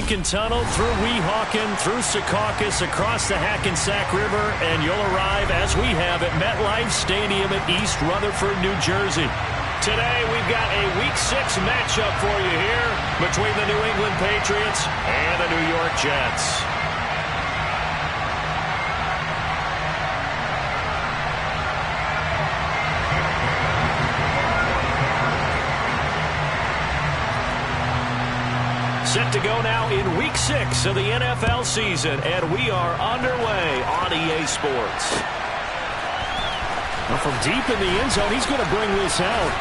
Lincoln Tunnel, through Weehawken, through Secaucus, across the Hackensack River, and you'll arrive, as we have, at MetLife Stadium at East Rutherford, New Jersey. Today, we've got a Week 6 matchup for you here between the New England Patriots and the New York Jets. Set to go now in Week 6 of the NFL season, and we are underway on EA Sports. Well, from deep in the end zone, he's going to bring this out.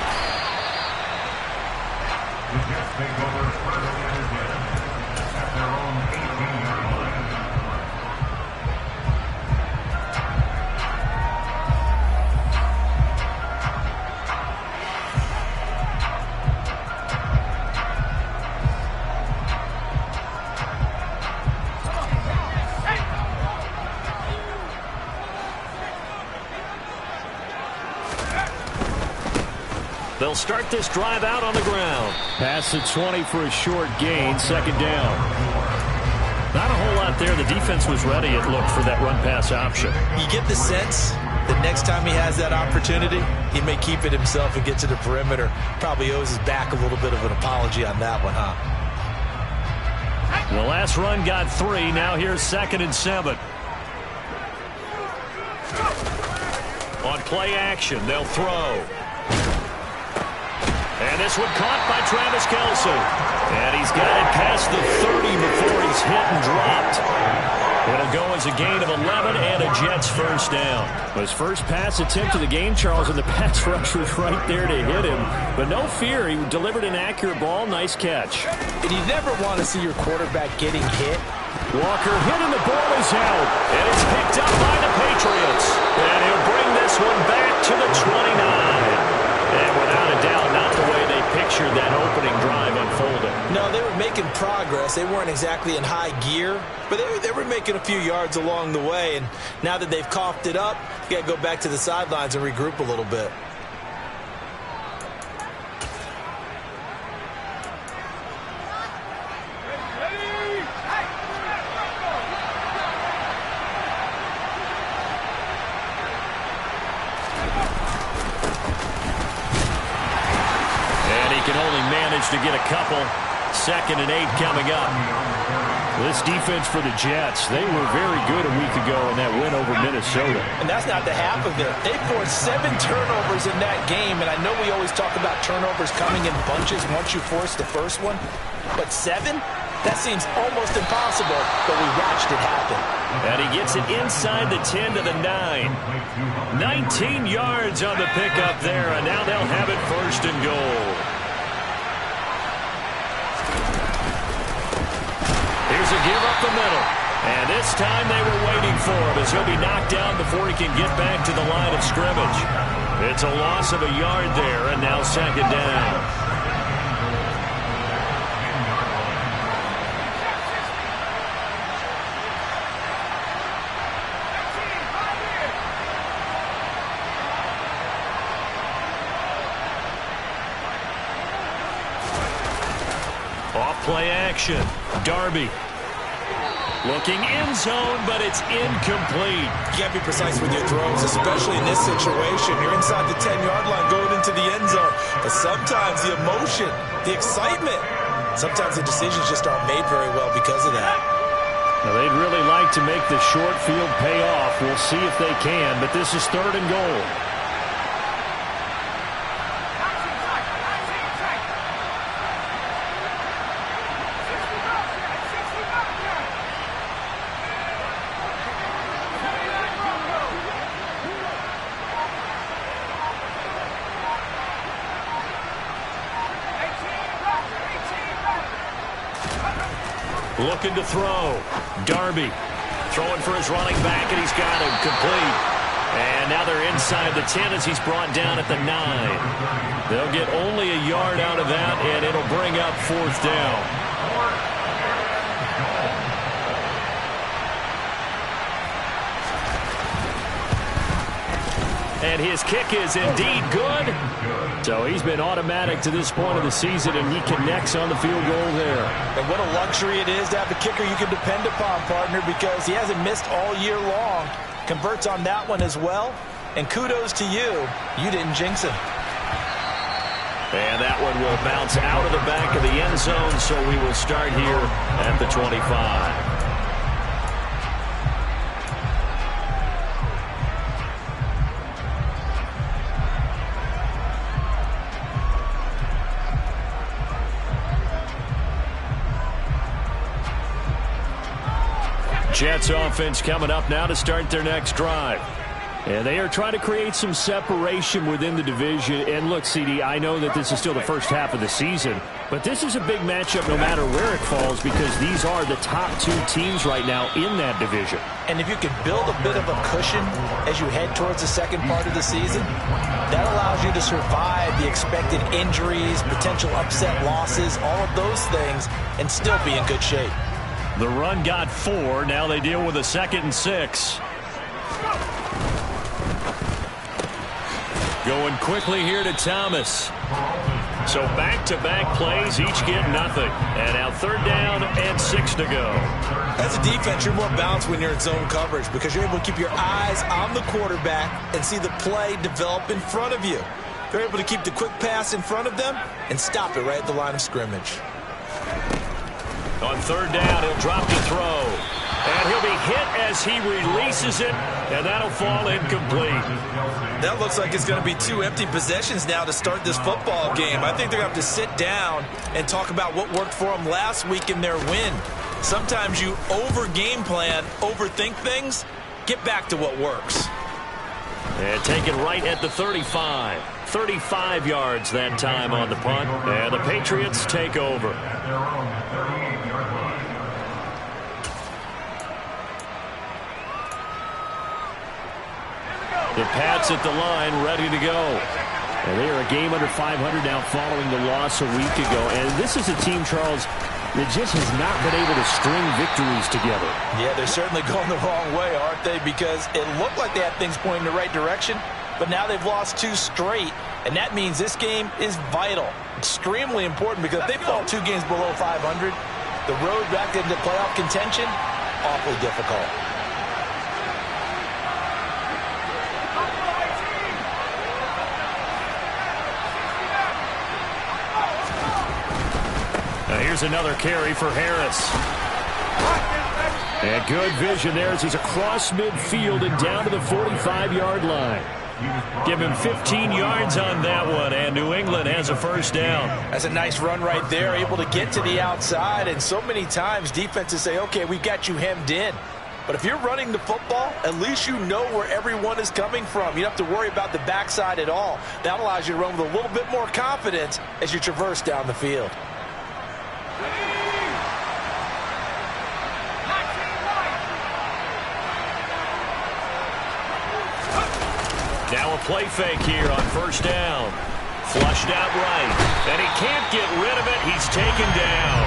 The Jets take over first and 10 at their own 18-yard line. They'll start this drive out on the ground. Pass at 20 for a short gain, second down. Not a whole lot there. The defense was ready, it looked, for that run-pass option. You get the sense that next time he has that opportunity, he may keep it himself and get to the perimeter. Probably owes his back a little bit of an apology on that one, huh? The last run got 3. Now here's 2nd and 7. On play action, they'll throw. And this one caught by Travis Kelce. And he's got it past the 30 before he's hit and dropped. It'll go as a gain of 11 and a Jets first down. His first pass attempt of the game, Charles, and the pass rush was right there to hit him. But no fear, he delivered an accurate ball. Nice catch. And you never want to see your quarterback getting hit. Walker hit and the ball is out. And it's picked up by the Patriots. And he'll bring this one back to the 29. And without a doubt, not the way they pictured that opening drive unfolding. No, they were making progress. They weren't exactly in high gear, but they were making a few yards along the way. And now that they've coughed it up, you got to go back to the sidelines and regroup a little bit. To get a couple. 2nd and 8 coming up. This defense for the Jets, they were very good a week ago in that win over Minnesota. And that's not the half of it. They forced 7 turnovers in that game, and I know we always talk about turnovers coming in bunches once you force the first one, but 7? That seems almost impossible, but we watched it happen. And he gets it inside the 10 to the 9. 19 yards on the pickup there, and now they'll have it 1st and goal. Here's a give up the middle. And this time they were waiting for him as he'll be knocked down before he can get back to the line of scrimmage. It's a loss of a yard there, and now 2nd down. Off play action. Darby. Looking end zone, but it's incomplete. You can't be precise with your throws, especially in this situation. You're inside the 10-yard line going into the end zone. But sometimes the emotion, the excitement, sometimes the decisions just aren't made very well because of that. Now, they'd really like to make the short field pay off. We'll see if they can, but this is 3rd and goal. Looking to throw. Darby throwing for his running back, and he's got him complete. And now they're inside the 10 as he's brought down at the 9. They'll get only a yard out of that, and it'll bring up 4th down. And his kick is indeed good. So he's been automatic to this point of the season, and he connects on the field goal there. And what a luxury it is to have a kicker you can depend upon, partner, because he hasn't missed all year long. Converts on that one as well. And kudos to you. You didn't jinx him. And that one will bounce out of the back of the end zone, so we will start here at the 25. Jets offense coming up now to start their next drive. And they are trying to create some separation within the division. And look, CD, I know that this is still the first half of the season, but this is a big matchup no matter where it falls because these are the top two teams right now in that division. And if you can build a bit of a cushion as you head towards the second part of the season, that allows you to survive the expected injuries, potential upset losses, all of those things, and still be in good shape. The run got 4. Now they deal with a 2nd and 6. Going quickly here to Thomas. So back-to-back plays, each get nothing. And now 3rd down and 6 to go. As a defense, you're more balanced when you're in zone coverage because you're able to keep your eyes on the quarterback and see the play develop in front of you. They're able to keep the quick pass in front of them and stop it right at the line of scrimmage. On 3rd down, he'll drop to throw. And he'll be hit as he releases it, and that'll fall incomplete. That looks like it's going to be 2 empty possessions now to start this football game. I think they're going to have to sit down and talk about what worked for them last week in their win. Sometimes you over-game plan, overthink things, get back to what works. And taken right at the 35. 35 yards that time on the punt. And the Patriots take over. The Pats at the line, ready to go. And they are a game under 500 now following the loss a week ago. And this is a team, Charles, that just has not been able to string victories together. Yeah, they're certainly going the wrong way, aren't they? Because it looked like they had things pointing in the right direction, but now they've lost 2 straight. And that means this game is vital, extremely important, because if they fall 2 games below 500, the road back into playoff contention, awfully difficult. Here's another carry for Harris. And good vision there as he's across midfield and down to the 45-yard line. Give him 15 yards on that one, and New England has a 1st down. That's a nice run right there, able to get to the outside, and so many times defenses say, okay, we've got you hemmed in. But if you're running the football, at least you know where everyone is coming from. You don't have to worry about the backside at all. That allows you to run with a little bit more confidence as you traverse down the field. Now a play fake here on 1st down. Flushed out right. And he can't get rid of it. He's taken down.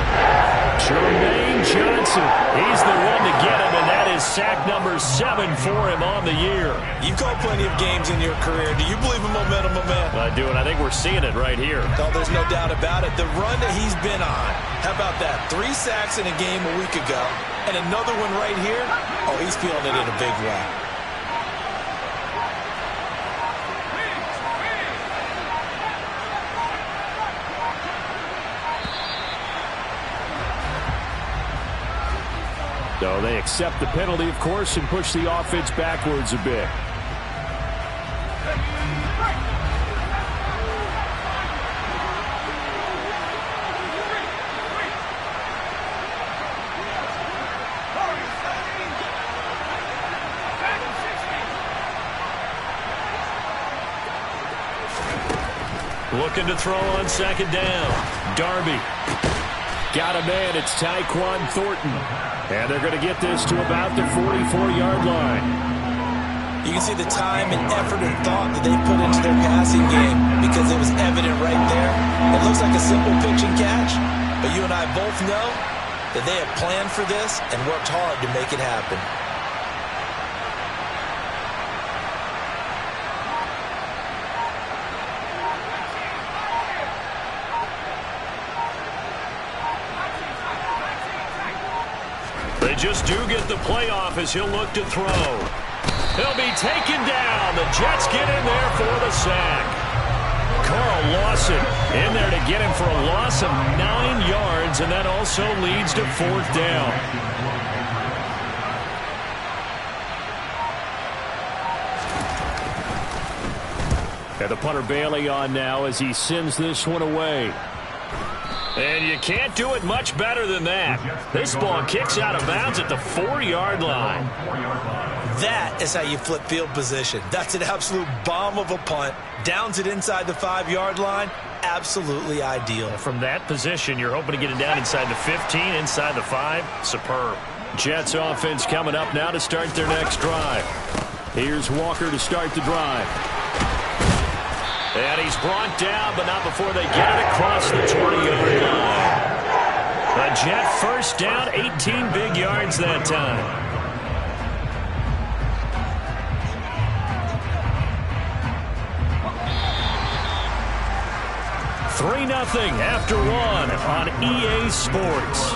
Jermaine Johnson. He's the one to get him, and that is sack number 7 for him on the year. You've called plenty of games in your career. Do you believe in momentum, my man? I do, and I think we're seeing it right here. Oh, there's no doubt about it. The run that he's been on. How about that? 3 sacks in a game a week ago, and another one right here. Oh, he's feeling it in a big way. So they accept the penalty, of course, and push the offense backwards a bit. Looking to throw on 2nd down. Darby. Got a man. It's Tyquan Thornton. And they're going to get this to about the 44-yard line. You can see the time and effort and thought that they put into their passing game because it was evident right there. It looks like a simple pitch and catch, but you and I both know that they have planned for this and worked hard to make it happen. They just do get the playoff as he'll look to throw. He'll be taken down. The Jets get in there for the sack. Carl Lawson in there to get him for a loss of 9 yards, and that also leads to 4th down. And the punter Bailey on now as he sends this one away. And you can't do it much better than that. This ball kicks out of bounds at the 4-yard line. That is how you flip field position. That's an absolute bomb of a punt. Downs it inside the 5-yard line. Absolutely ideal. From that position, you're hoping to get it down inside the 15, inside the 5. Superb. Jets offense coming up now to start their next drive. Here's Walker to start the drive. And he's brought down, but not before they get it across the 20-yard line. A Jet first down, 18 big yards that time. Three 0 after 1 on EA Sports.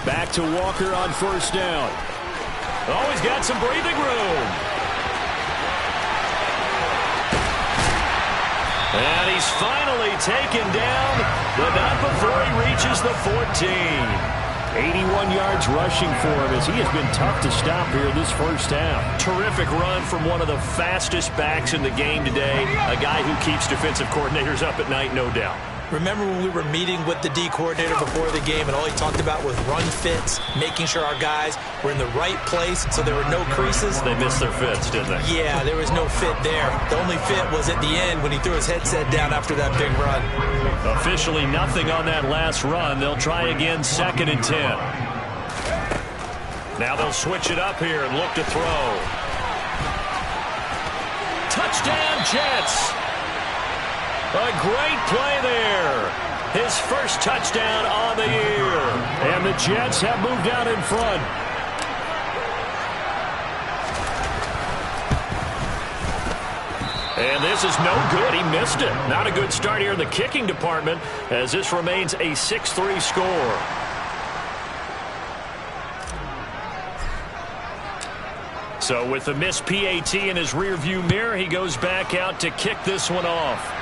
Back to Walker on first down. Oh, he's got some breathing room. And he's finally taken down, but not before he reaches the 14. 81 yards rushing for him as he has been tough to stop here this first half. Terrific run from one of the fastest backs in the game today, a guy who keeps defensive coordinators up at night, no doubt. Remember when we were meeting with the D coordinator before the game and all he talked about was run fits, making sure our guys were in the right place so there were no creases? They missed their fits, didn't they? Yeah, there was no fit there. The only fit was at the end when he threw his headset down after that big run. Officially nothing on that last run. They'll try again 2nd and 10. Now they'll switch it up here and look to throw. Touchdown Jets! A great play there. His first touchdown on the year. And the Jets have moved out in front. And this is no good. He missed it. Not a good start here in the kicking department as this remains a 6-3 score. So with the missed PAT in his rearview mirror, he goes back out to kick this one off.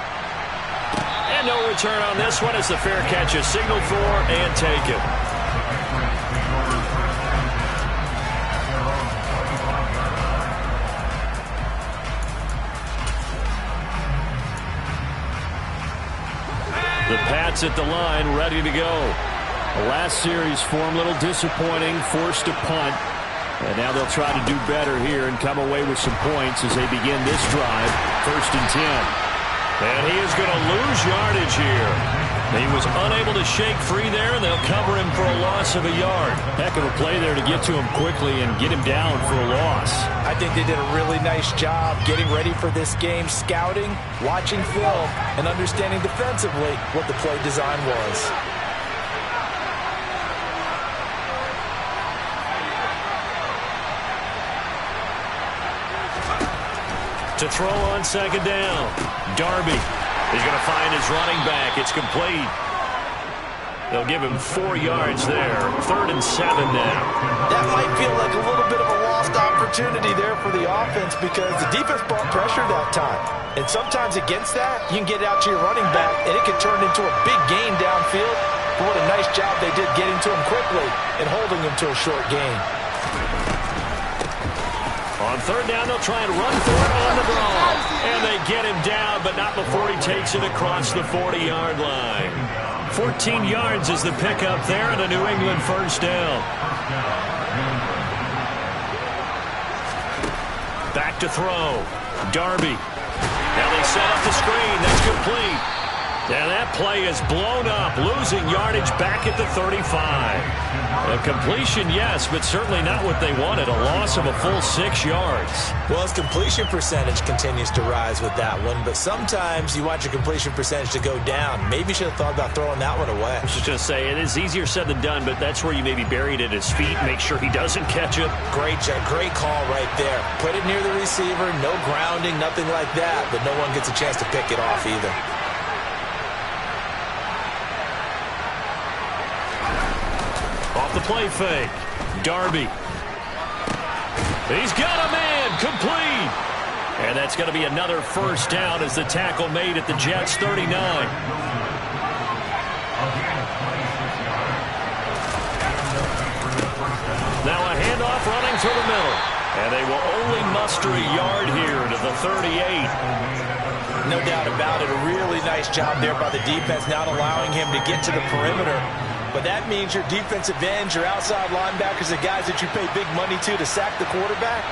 And no return on this one as the fair catch is signaled for and taken. The Pats at the line, ready to go. The last series for him, a little disappointing, forced to punt. And now they'll try to do better here and come away with some points as they begin this drive, 1st and 10. And he is going to lose yardage here. He was unable to shake free there, and they'll cover him for a loss of a yard. Heck of a play there to get to him quickly and get him down for a loss. I think they did a really nice job getting ready for this game, scouting, watching film, and understanding defensively what the play design was. To throw on 2nd down. Darby is going to find his running back. It's complete. They'll give him 4 yards there. 3rd and 7 now. That might feel like a little bit of a lost opportunity there for the offense because the defense brought pressure that time. And sometimes against that, you can get out to your running back, and it can turn into a big gain downfield. But what a nice job they did getting to him quickly and holding him to a short gain. On 3rd down, they'll try and run for it on the draw. And they get him down, but not before he takes it across the 40-yard line. 14 yards is the pickup there and a New England first down. Back to throw. Darby. Now they set up the screen. That's complete. And that play is blown up, losing yardage back at the 35. A completion, yes, but certainly not what they wanted. A loss of a full 6 yards. Well, his completion percentage continues to rise with that one, but sometimes you want your completion percentage to go down. Maybe you should have thought about throwing that one away. I was just going to say, it is easier said than done, but that's where you maybe buried it at his feet, make sure he doesn't catch it. Great call right there. Put it near the receiver, no grounding, nothing like that, but no one gets a chance to pick it off either. Off the play fake. Darby. He's got a man. Complete. And that's going to be another first down as the tackle made at the Jets' 39. Now a handoff running through the middle. And they will only muster a yard here to the 38. No doubt about it. A really nice job there by the defense, not allowing him to get to the perimeter. But that means your defensive ends, your outside linebackers, the guys that you pay big money to sack the quarterback,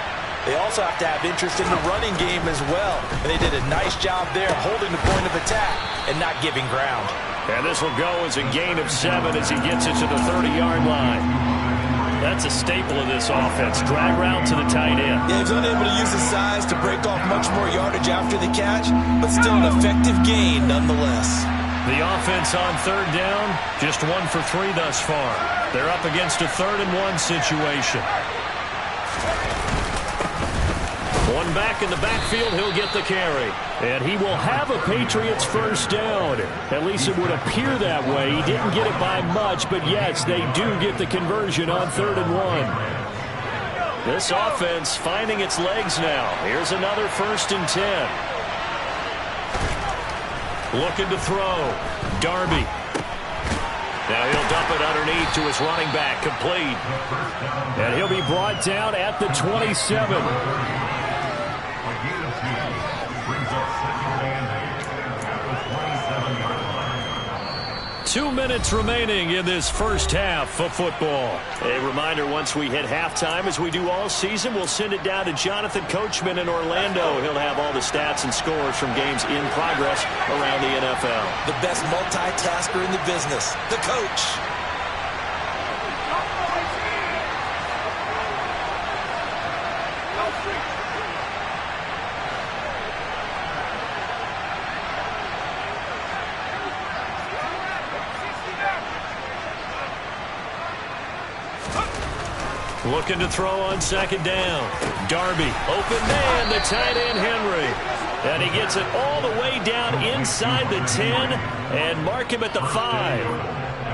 they also have to have interest in the running game as well. And they did a nice job there holding the point of attack and not giving ground. And this will go as a gain of 7 as he gets it to the 30-yard line. That's a staple of this offense. Drag route to the tight end. Yeah, he was unable to use his size to break off much more yardage after the catch, but still an effective gain nonetheless. The offense on third down, just 1 for 3 thus far. They're up against a 3rd-and-1 situation. One back in the backfield, he'll get the carry. And he will have a Patriots first down. At least it would appear that way. He didn't get it by much, but yes, they do get the conversion on 3rd-and-1. This offense finding its legs now. Here's another 1st and 10. Looking to throw. Darby. Now he'll dump it underneath to his running back. Complete. And he'll be brought down at the 27. 2 minutes remaining in this first half of football. A reminder, once we hit halftime, as we do all season, we'll send it down to Jonathan Coachman in Orlando. He'll have all the stats and scores from games in progress around the NFL. The best multitasker in the business, the coach. Looking to throw on 2nd down. Darby, open man, the tight end Henry. And he gets it all the way down inside the 10 and mark him at the 5.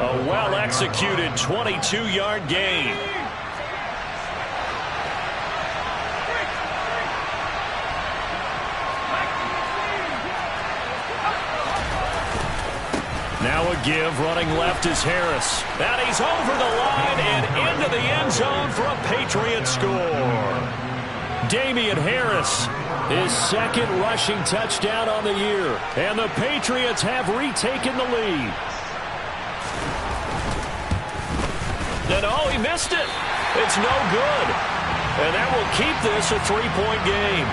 A well-executed 22-yard gain. Now a give, running left is Harris. And he's over the line and into the end zone for a Patriots score. Damian Harris, his 2nd rushing touchdown on the year. And the Patriots have retaken the lead. And oh, he missed it. It's no good. And that will keep this a 3-point game.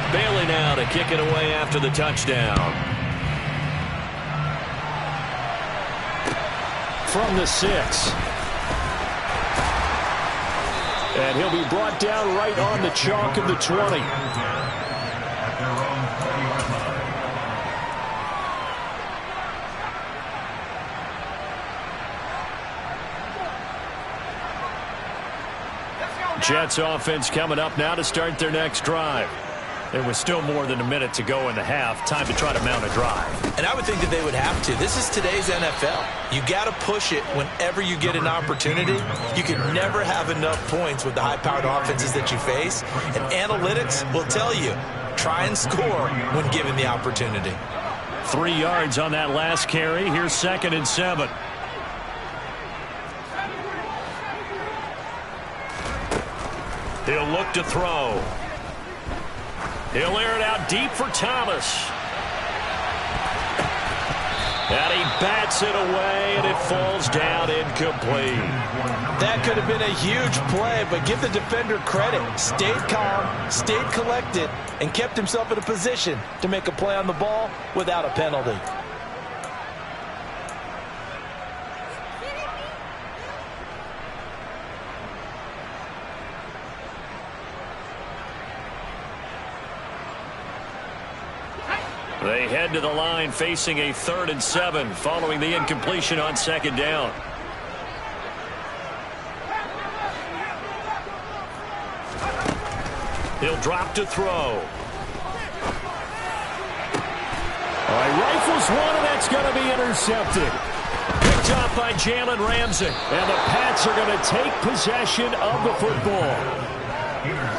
Bailey now to kick it away after the touchdown. From the 6. And he'll be brought down right on the chalk of the 20. Jets offense coming up now to start their next drive. There was still more than a minute to go in the half. Time to try to mount a drive. And I would think that they would have to. This is today's NFL. You got to push it whenever you get an opportunity. You can never have enough points with the high-powered offenses that you face. And analytics will tell you, try and score when given the opportunity. 3 yards on that last carry. Here's 2nd and 7. He'll look to throw. He'll air it out deep for Thomas. And he bats it away, and it falls down incomplete. That could have been a huge play, but give the defender credit. Stayed calm, stayed collected, and kept himself in a position to make a play on the ball without a penalty. They head to the line facing a 3rd and 7 following the incompletion on 2nd down. He'll drop to throw. All right, rifles one, and that's going to be intercepted. Picked off by Jalen Ramsey. And the Pats are going to take possession of the football.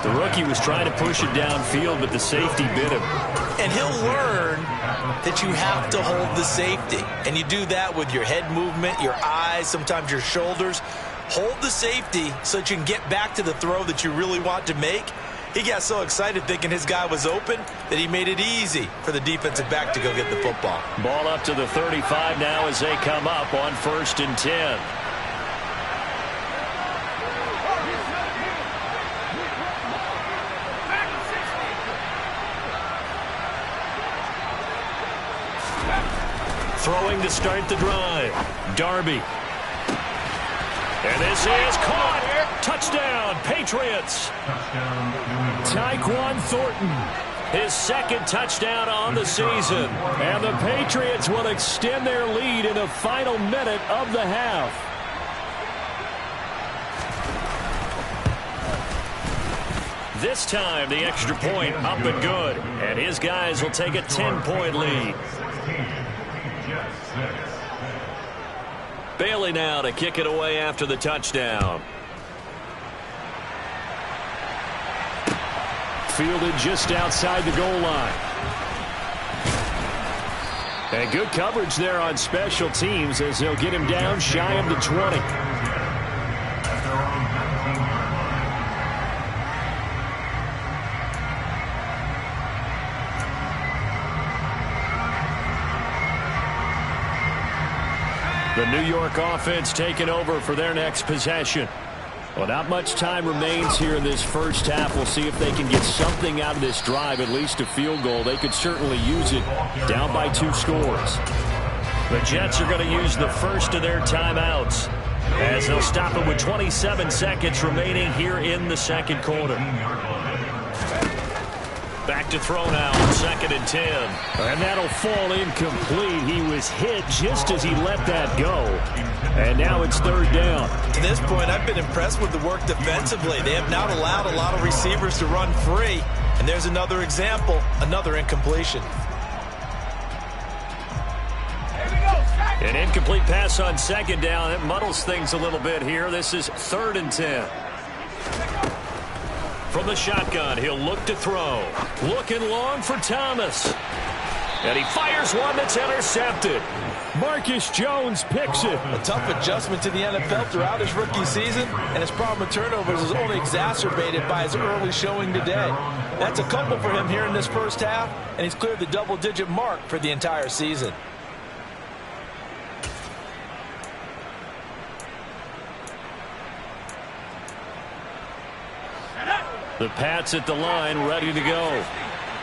The rookie was trying to push it downfield, but the safety bit him. And he'll learn that you have to hold the safety. And you do that with your head movement, your eyes, sometimes your shoulders. Hold the safety so that you can get back to the throw that you really want to make. He got so excited thinking his guy was open that he made it easy for the defensive back to go get the football. Ball up to the 35 now as they come up on 1st and 10. Throwing to start the drive. Darby. And this is caught. Touchdown, Patriots. Tyquan Thornton. His 2nd touchdown on the season. And the Patriots will extend their lead in the final minute of the half. This time, the extra point up and good. And his guys will take a 10-point lead. Bailey now to kick it away after the touchdown. Fielded just outside the goal line. And good coverage there on special teams as they'll get him down shy of the 20. The New York offense taking over for their next possession. Well, not much time remains here in this first half. We'll see if they can get something out of this drive, at least a field goal. They could certainly use it down by 2 scores. The Jets are going to use the first of their timeouts as they'll stop it with 27 seconds remaining here in the 2nd quarter. Back to throw now on 2nd and 10. And that'll fall incomplete. He was hit just as he let that go. And now it's 3rd down. To this point, I've been impressed with the work defensively. They have not allowed a lot of receivers to run free. And there's another example, another incompletion. An incomplete pass on 2nd down. It muddles things a little bit here. This is 3rd and 10. From the shotgun, he'll look to throw. Looking long for Thomas. And he fires one that's intercepted. Marcus Jones picks it. A tough adjustment to the NFL throughout his rookie season, and his problem with turnovers is only exacerbated by his early showing today. That's a couple for him here in this first half, and he's cleared the double-digit mark for the entire season. The Pats at the line, ready to go.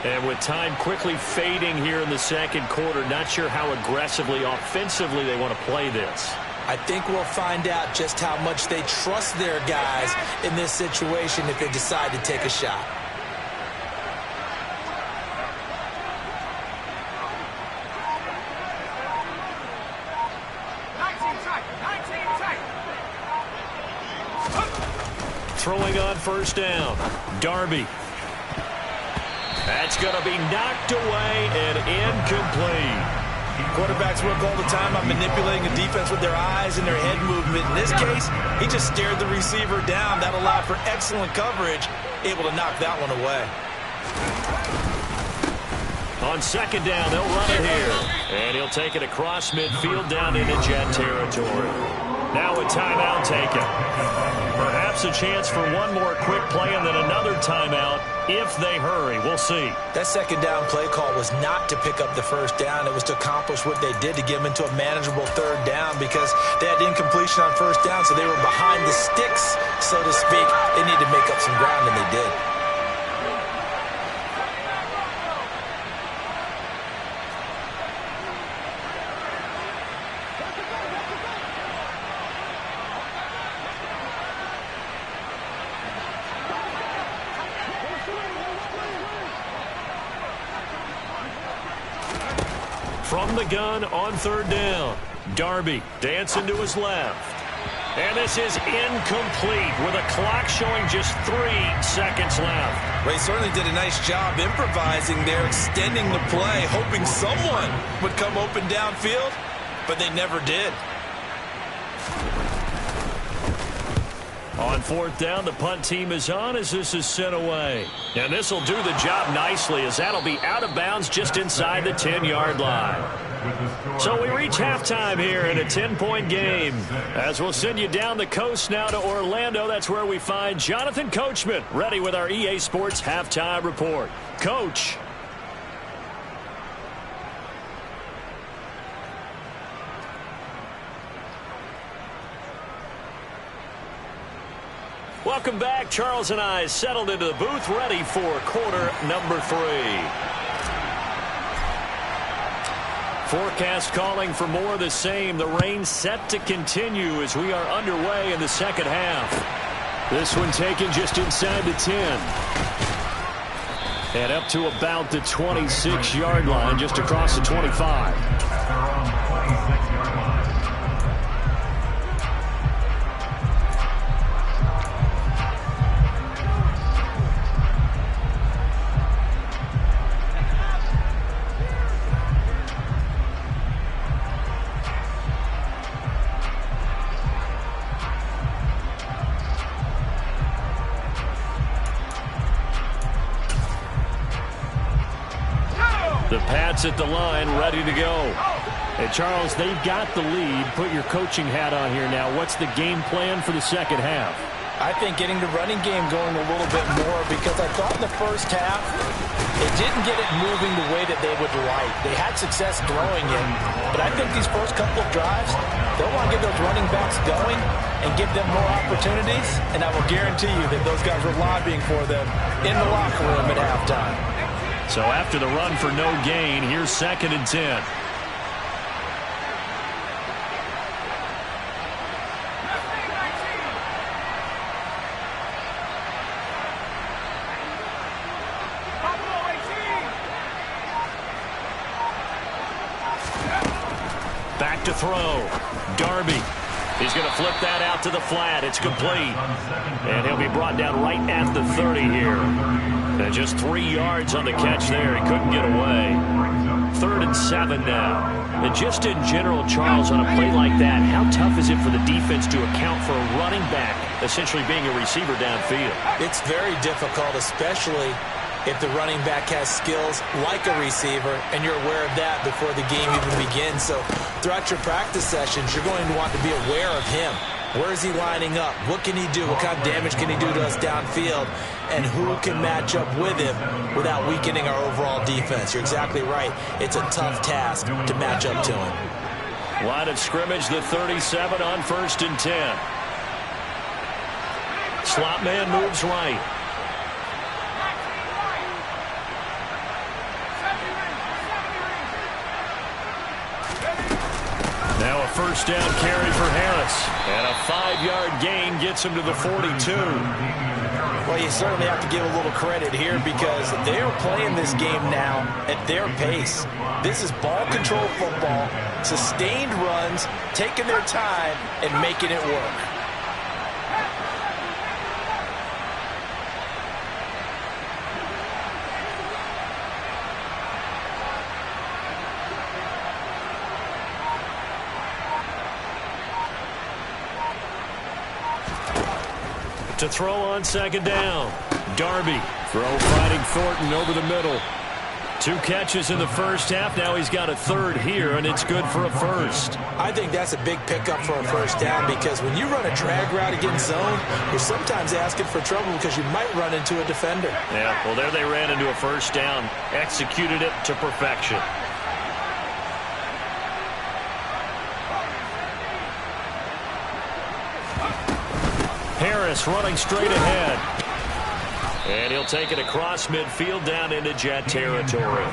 And with time quickly fading here in the 2nd quarter, not sure how aggressively, offensively they want to play this. I think we'll find out just how much they trust their guys in this situation if they decide to take a shot. Throwing on 1st down. Darby. That's going to be knocked away and incomplete. Quarterbacks work all the time on manipulating the defense with their eyes and their head movement. In this case, he just stared the receiver down. That allowed for excellent coverage, able to knock that one away. On 2nd down, they'll run it here. And he'll take it across midfield down into Jet territory. Now a timeout taken. Perhaps perhaps a chance for one more quick play and then another timeout if they hurry. We'll see. That second down play call was not to pick up the first down. It was to accomplish what they did to get them into a manageable third down because they had incompletion on first down, so they were behind the sticks, so to speak. They needed to make up some ground, and they did. From the gun on third down, Darby dancing to his left. And this is incomplete with a clock showing just 3 seconds left. Ray certainly did a nice job improvising there, extending the play, hoping someone would come open downfield, but they never did. On fourth down, the punt team is on as this is sent away. And this will do the job nicely as that'll be out of bounds just inside the 10-yard line. So we reach halftime here in a 10-point game. As we'll send you down the coast now to Orlando, that's where we find Jonathan Coachman ready with our EA Sports halftime report. Coach. Welcome back. Charles and I settled into the booth ready for quarter number 3. Forecast calling for more of the same. The rain set to continue as we are underway in the second half. This one taken just inside the 10. And up to about the 26-yard line, just across the 25. The Pats at the line, ready to go. And Charles, they've got the lead. Put your coaching hat on here now. What's the game plan for the second half? I think getting the running game going a little bit more because I thought in the first half it didn't get it moving the way that they would like. They had success throwing it, but I think these first couple of drives, they'll want to get those running backs going and give them more opportunities, and I will guarantee you that those guys were lobbying for them in the locker room at halftime. So after the run for no gain, here's 2nd and 10. Back to throw. Darby. He's going to flip that out to the flat. It's complete. And he'll be brought down right at the 30 here. And just 3 yards on the catch there. He couldn't get away. 3rd and 7 now. And just in general, Charles, on a play like that, how tough is it for the defense to account for a running back essentially being a receiver downfield? It's very difficult, especially if the running back has skills like a receiver, and you're aware of that before the game even begins. So throughout your practice sessions, you're going to want to be aware of him. Where is he lining up? What can he do? What kind of damage can he do to us downfield? And who can match up with him without weakening our overall defense? You're exactly right. It's a tough task to match up to him. Line of scrimmage, the 37 on 1st and 10. Slot man moves right. Now a first down carry for Harris. And a 5-yard gain gets him to the 42. Well, you certainly have to give a little credit here because they are playing this game now at their pace. This is ball control football, sustained runs, taking their time, and making it work. To throw on 2nd down. Darby. Throw finding Thornton over the middle. 2 catches in the first half. Now he's got a third here, and it's good for a first. I think that's a big pickup for a first down because when you run a drag route against zone, you're sometimes asking for trouble because you might run into a defender. Yeah, well, there they ran into a first down. Executed it to perfection. Harris running straight ahead. And he'll take it across midfield down into Jet territory.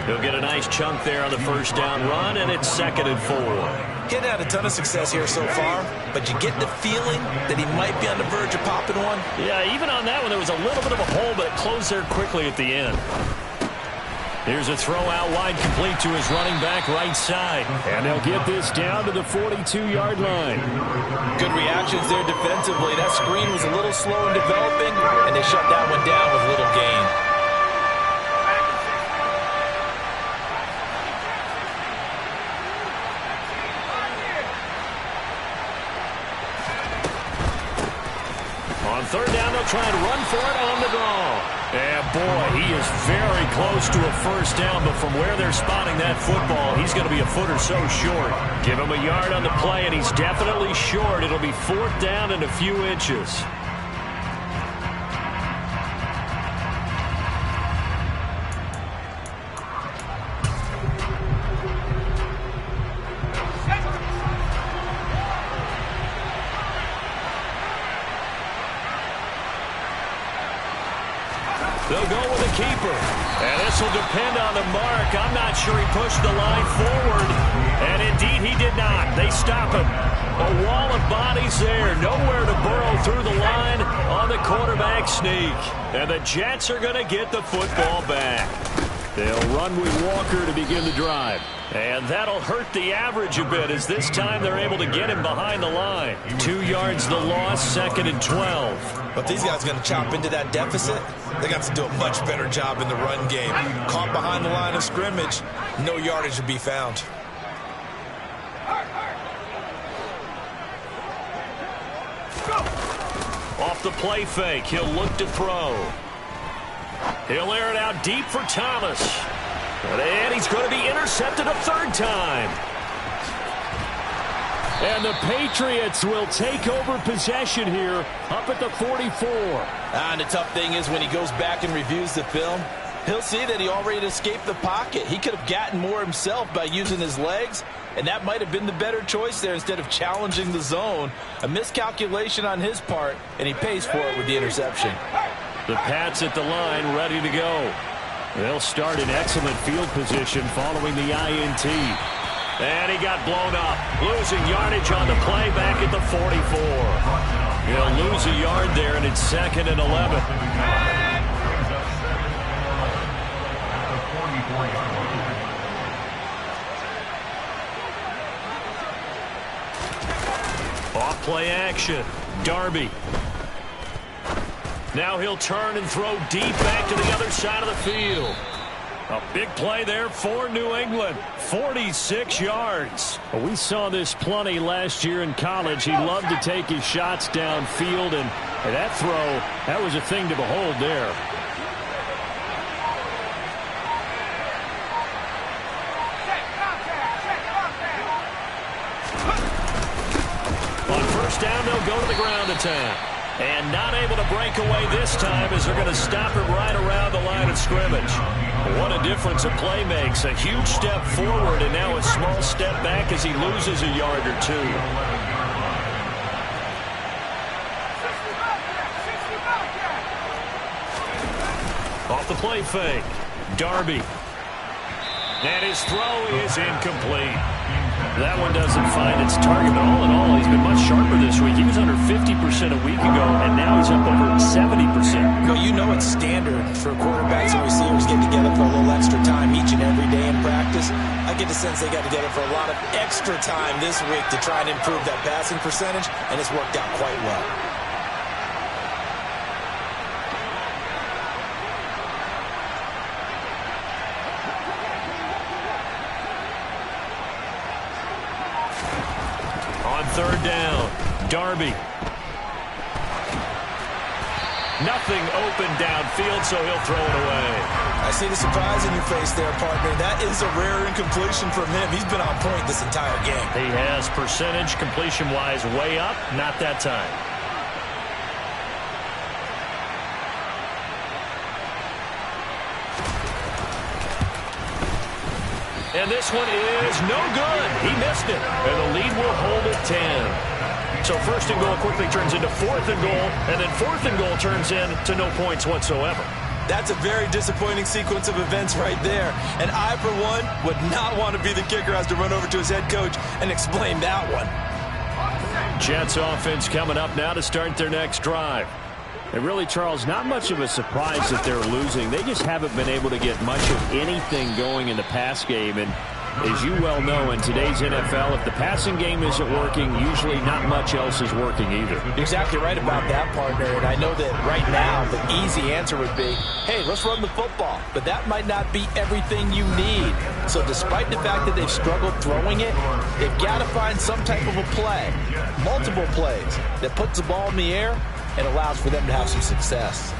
He'll get a nice chunk there on the first down run, and it's 2nd and 4. He had a ton of success here so far, but you get the feeling that he might be on the verge of popping one. Yeah, even on that one, there was a little bit of a hole, but it closed there quickly at the end. Here's a throw out wide complete to his running back right side. And they'll get this down to the 42-yard line. Good reactions there defensively. That screen was a little slow in developing, and they shut that one down with little gain. On 3rd down, they'll try and run for it on the draw. And boy, he is very close to a first down, but from where they're spotting that football, he's going to be a foot or so short. Give him a yard on the play, and he's definitely short. It'll be 4th down and a few inches. They'll go with a keeper. And this will depend on the mark. I'm not sure he pushed the line forward. And indeed, he did not. They stop him. A wall of bodies there. Nowhere to burrow through the line on the quarterback sneak. And the Jets are going to get the football back. They'll run with Walker to begin the drive. And that'll hurt the average a bit as this time they're able to get him behind the line. 2 yards the loss, 2nd and 12. But these guys are going to chop into that deficit. They got to do a much better job in the run game. Caught behind the line of scrimmage, no yardage to be found. Off the play fake, he'll look to throw. He'll air it out deep for Thomas. And he's going to be intercepted a 3rd time. And the Patriots will take over possession here up at the 44. And the tough thing is when he goes back and reviews the film, he'll see that he already escaped the pocket. He could have gotten more himself by using his legs, and that might have been the better choice there instead of challenging the zone. A miscalculation on his part, and he pays for it with the interception. The Pats at the line ready to go. They'll start in excellent field position following the INT. And he got blown up. Losing yardage on the play back at the 44. He'll lose a yard there, and it's 2nd and 11. Off play action. Darby. Now he'll turn and throw deep back to the other side of the field. A big play there for New England. 46 yards. Well, we saw this plenty last year in college. He loved to take his shots downfield, and that throw, that was a thing to behold there. On 1st down, they'll go to the ground attack. And not able to break away this time as they're going to stop him right around the line of scrimmage. What a difference a play makes. A huge step forward and now a small step back as he loses a yard or 2. Off the play fake. Darby. And his throw is incomplete. That one doesn't find its target. But all in all, he's been much sharper this week. He was under 50% a week ago, and now he's up over 70%. Well, you know it's standard for quarterbacks and receivers get together for a little extra time each and every day in practice. I get the sense they got together for a lot of extra time this week to try and improve that passing percentage, and it's worked out quite well. On 3rd down, Darby. Nothing open downfield, so he'll throw it away. I see the surprise in your face there, partner. That is a rare incompletion from him. He's been on point this entire game. He has percentage completion-wise way up, not that time. And this one is no good. He missed it. And the lead will hold at 10. So first and goal quickly turns into fourth and goal, and then fourth and goal turns into no points whatsoever. That's a very disappointing sequence of events right there. And I, for one, would not want to be the kicker who has to run over to his head coach and explain that one. Jets offense coming up now to start their next drive. And really, Charles, not much of a surprise that they're losing. They just haven't been able to get much of anything going in the pass game. And as you well know, in today's NFL, if the passing game isn't working, usually not much else is working either. You're exactly right about that, partner. And I know that right now the easy answer would be, hey, let's run the football. But that might not be everything you need. So despite the fact that they've struggled throwing it, they've got to find some type of a play, multiple plays, that puts the ball in the air and allows for them to have some success.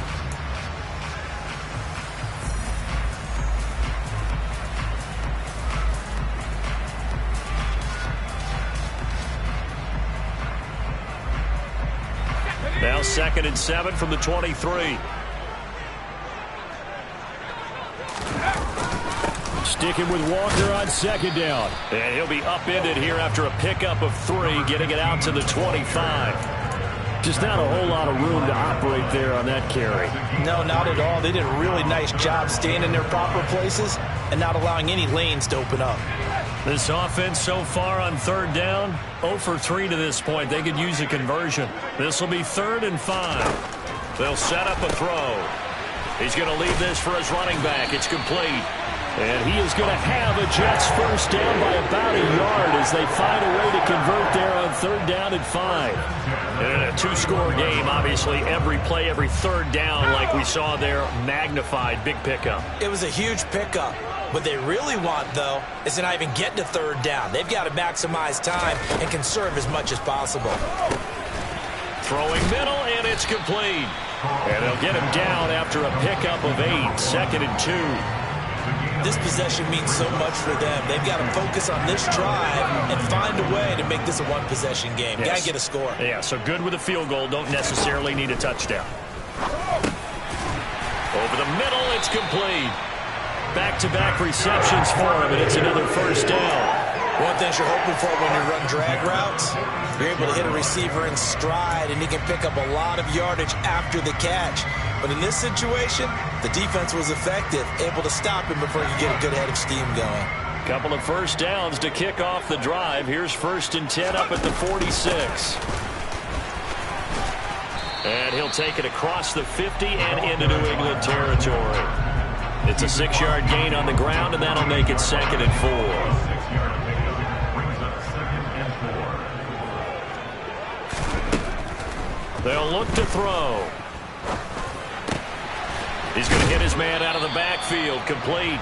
Now 2nd and 7 from the 23. Sticking with Walker on 2nd down. And he'll be upended here after a pickup of 3, getting it out to the 25. Just not a whole lot of room to operate there on that carry. No, not at all. They did a really nice job staying in their proper places and not allowing any lanes to open up. This offense so far on 3rd down, 0 for 3 to this point. They could use a conversion. This will be 3rd and 5. They'll set up a throw. He's going to leave this for his running back. It's complete. And he is going to have a Jets first down by about a yard as they find a way to convert there on 3rd down and 5. And in a 2-score game, obviously, every play, every 3rd down, like we saw there, magnified, big pickup. It was a huge pickup. What they really want, though, is to not even get to 3rd down. They've got to maximize time and conserve as much as possible. Throwing middle, and it's complete. And they'll get him down after a pickup of 8, 2nd and 2. This possession means so much for them. They've got to focus on this drive and find a way to make this a one-possession game. Yes. Got to get a score. Yeah, so good with a field goal. Don't necessarily need a touchdown. Over the middle, it's complete. Back-to-back receptions for him, and it's another first down. One thing you're hoping for when you run drag routes, you're able to hit a receiver in stride, and he can pick up a lot of yardage after the catch. But in this situation, the defense was effective, able to stop him before he could get a good head of steam going. Couple of first downs to kick off the drive. Here's 1st and 10 up at the 46. And he'll take it across the 50 and into New England territory. It's a 6-yard gain on the ground, and that'll make it 2nd and 4. They'll look to throw. He's going to hit his man out of the backfield, complete.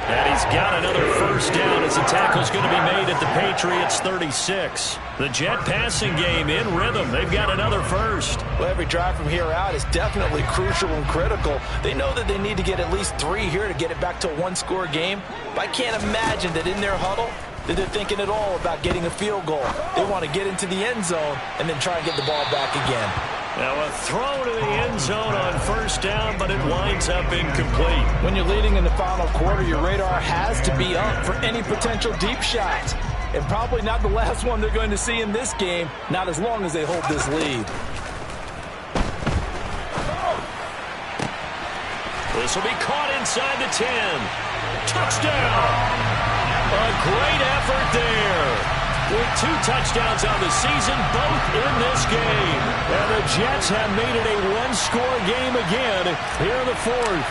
And he's got another first down as the tackle's going to be made at the Patriots 36. The Jet passing game in rhythm. They've got another first. Well, every drive from here out is definitely crucial and critical. They know that they need to get at least 3 here to get it back to a 1-score game. But I can't imagine that in their huddle that they're thinking at all about getting a field goal. They want to get into the end zone and then try and get the ball back again. Now a throw to the end zone on first down, but it winds up incomplete. When you're leading in the final quarter, your radar has to be up for any potential deep shots. And probably not the last one they're going to see in this game, not as long as they hold this lead. This will be caught inside the 10. Touchdown! A great effort there. With 2 touchdowns on the season, both in this game. And the Jets have made it a 1-score game again here in the 4th.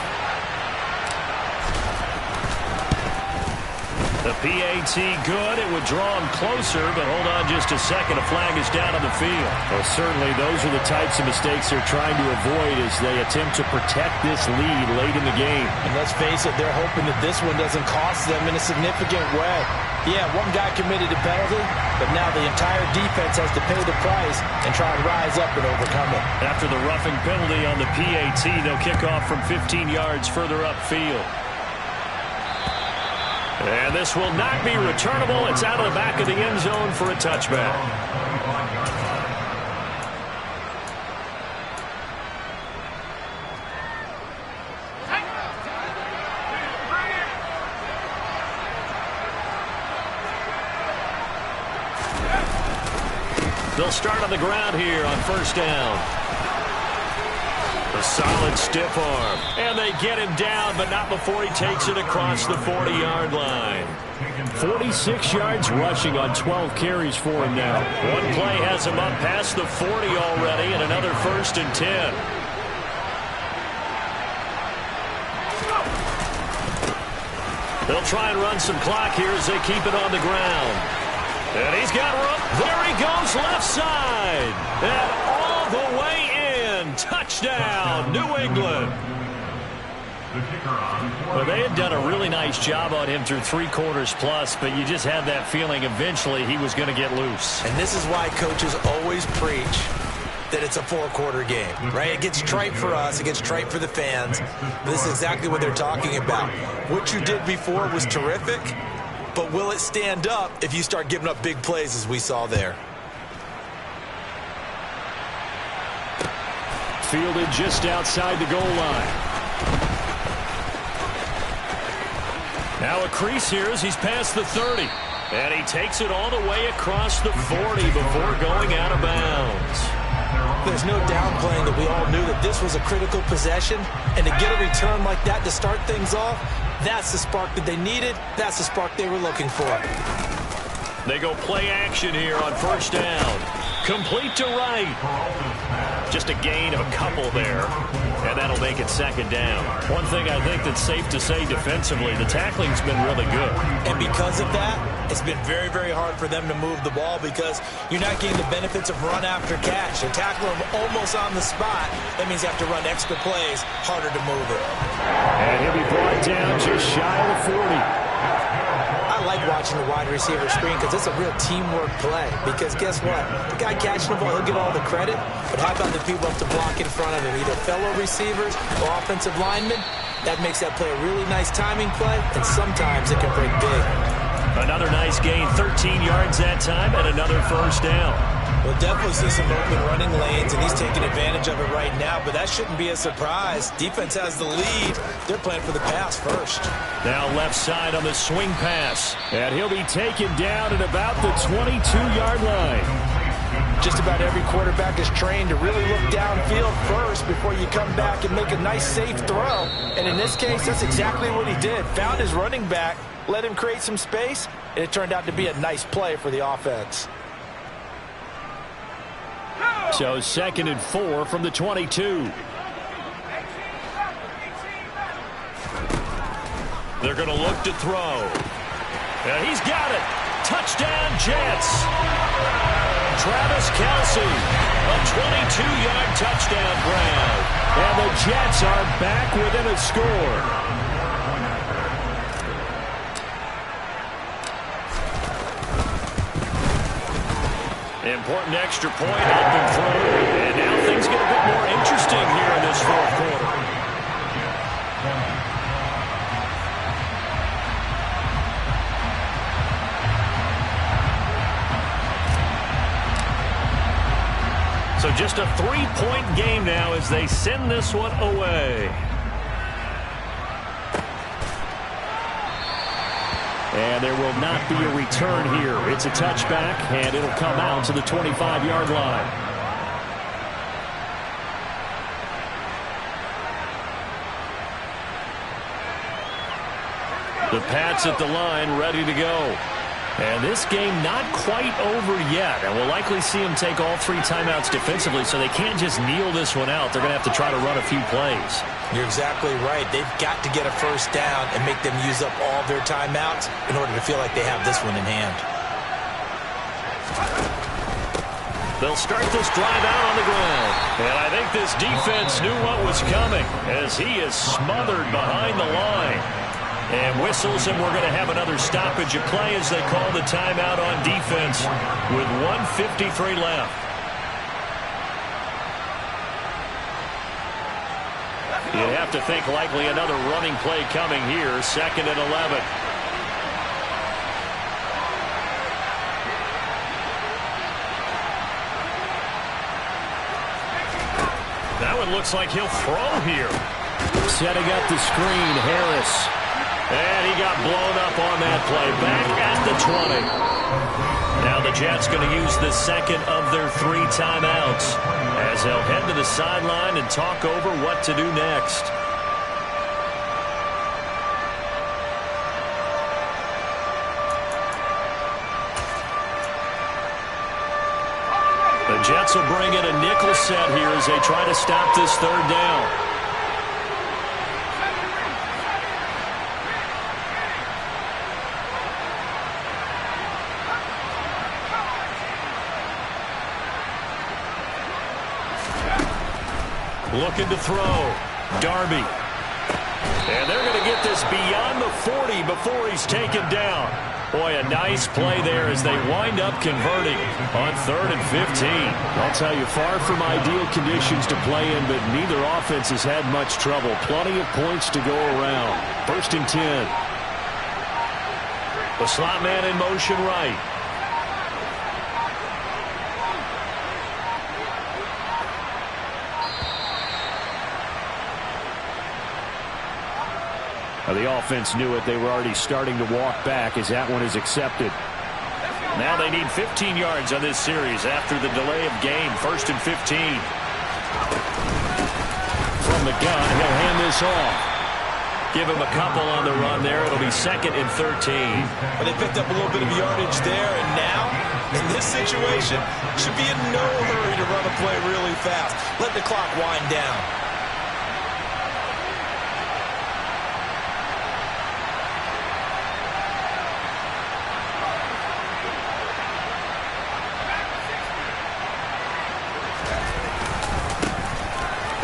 The PAT good. It would draw him closer, but hold on just a second. A flag is down on the field. Well, certainly those are the types of mistakes they're trying to avoid as they attempt to protect this lead late in the game. And let's face it, they're hoping that this one doesn't cost them in a significant way. Yeah, one guy committed a penalty, but now the entire defense has to pay the price and try and rise up and overcome it. After the roughing penalty on the PAT, they'll kick off from 15 yards further upfield. And this will not be returnable. It's out of the back of the end zone for a touchback. They'll start on the ground here on first down. A solid stiff arm. And they get him down, but not before he takes it across the 40-yard line. 46 yards rushing on 12 carries for him now. One play has him up past the 40 already, and another 1st and 10. They'll try and run some clock here as they keep it on the ground. And he's got room. There he goes, left side. And all the way in. Touchdown, New England. Well, they had done a really nice job on him through 3 quarters plus, but you just had that feeling eventually he was going to get loose. And this is why coaches always preach that it's a 4-quarter game, right? It gets trite for us. It gets trite for the fans. This is exactly what they're talking about. What you did before was terrific, but will it stand up if you start giving up big plays as we saw there? Fielded just outside the goal line. Now a crease here as he's past the 30. And he takes it all the way across the 40 before going out of bounds. There's no downplaying that we all knew that this was a critical possession. And to get a return like that to start things off, that's the spark that they needed. That's the spark they were looking for. They go play action here on first down. Complete to right. Just a gain of a couple there. And that'll make it 2nd down. One thing I think that's safe to say defensively, the tackling's been really good. And because of that, it's been very, very hard for them to move the ball because you're not getting the benefits of run after catch. They tackle him almost on the spot. That means you have to run extra plays, harder to move it. And he'll be brought down just shy of the 40. I like watching the wide receiver screen because it's a real teamwork play. Because guess what? The guy catching the ball, he'll get all the credit. But how about the people up to block in front of him? Either fellow receivers or offensive linemen. That makes that play a really nice timing play. And sometimes it can break big. Another nice gain, 13 yards that time, and another 1st down. We'll definitely see some open running lanes, and he's taking advantage of it right now, but that shouldn't be a surprise. Defense has the lead. They're playing for the pass first. Now left side on the swing pass, and he'll be taken down at about the 22-yard line. Just about every quarterback is trained to really look downfield first before you come back and make a nice, safe throw. And in this case, that's exactly what he did. Found his running back, let him create some space, and it turned out to be a nice play for the offense. So 2nd and 4 from the 22. They're going to look to throw. And he's got it. Touchdown, Jets. Travis Kelce, a 22-yard touchdown grab. And the Jets are back within a score. Important extra point up and through. And now things get a bit more interesting here in this 4th quarter. So just a 3-point game now as they send this one away. And there will not be a return here. It's a touchback, and it'll come out to the 25-yard line. The Pats at the line, ready to go. And this game not quite over yet. And we'll likely see them take all 3 timeouts defensively, so they can't just kneel this one out. They're going to have to try to run a few plays. You're exactly right. They've got to get a first down and make them use up all their timeouts in order to feel like they have this one in hand. They'll start this drive out on the ground. And I think this defense knew what was coming as he is smothered behind the line. And whistles, and we're going to have another stoppage of play as they call the timeout on defense with 1:53 left. You'd have to think likely another running play coming here, 2nd and 11. That one looks like he'll throw here. Setting up the screen, Harris. And he got blown up on that play. Back at the 20. Now the Jets going to use the second of their 3 timeouts as they'll head to the sideline and talk over what to do next. The Jets will bring in a nickel set here as they try to stop this 3rd down. Looking to throw. Darby. And they're going to get this beyond the 40 before he's taken down. Boy, a nice play there as they wind up converting on 3rd and 15. I'll tell you, far from ideal conditions to play in, but neither offense has had much trouble. Plenty of points to go around. 1st and 10. The slot man in motion right. The offense knew it. They were already starting to walk back as that one is accepted. Now they need 15 yards on this series after the delay of game. 1st and 15. From the gun, he'll hand this off. Give him a couple on the run there. It'll be 2nd and 13. Well, they picked up a little bit of yardage there, and now, in this situation, should be in no hurry to run a play really fast. Let the clock wind down.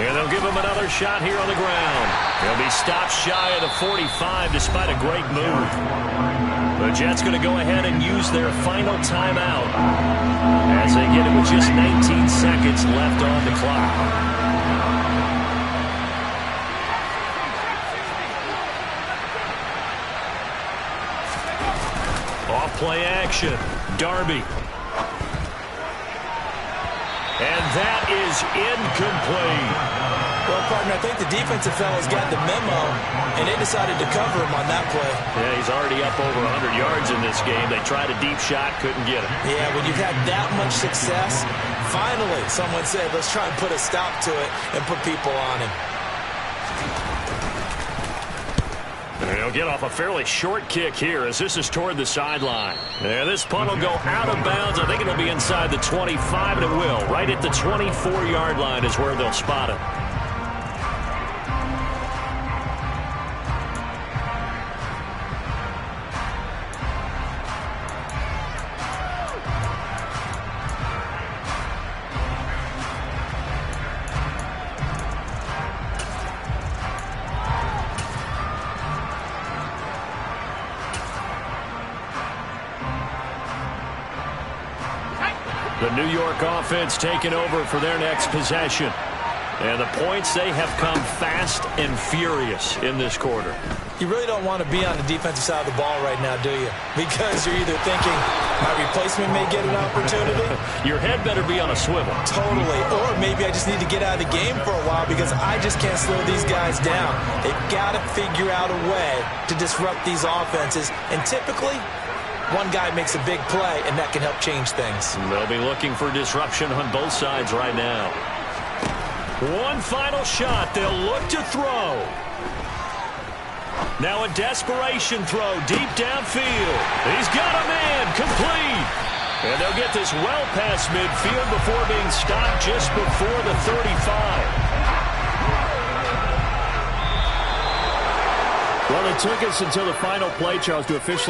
And they'll give him another shot here on the ground. He'll be stopped shy of the 45 despite a great move. The Jets going to go ahead and use their final timeout as they get it with just 19 seconds left on the clock. Off play action. Darby. And that is incomplete. Well, partner, I think the defensive fellas got the memo, and they decided to cover him on that play. Yeah, he's already up over 100 yards in this game. They tried a deep shot, couldn't get him. Yeah, when you've had that much success, finally someone said, let's try and put a stop to it and put people on him. He'll get off a fairly short kick here as this is toward the sideline. Yeah, this punt will go out of bounds. I think it'll be inside the 25, and it will. Right at the 24-yard line is where they'll spot it. The New York offense taking over for their next possession. And the points, they have come fast and furious in this quarter. You really don't want to be on the defensive side of the ball right now, do you? Because you're either thinking, my replacement may get an opportunity. Your head better be on a swivel. Totally. Or maybe I just need to get out of the game for a while because I just can't slow these guys down. They've got to figure out a way to disrupt these offenses. And typically, one guy makes a big play, and that can help change things. They'll be looking for disruption on both sides right now. One final shot. They'll look to throw. Now a desperation throw deep downfield. He's got a man. Complete. And they'll get this well past midfield before being stopped just before the 35. Well, it took us until the final play, Charles, to officially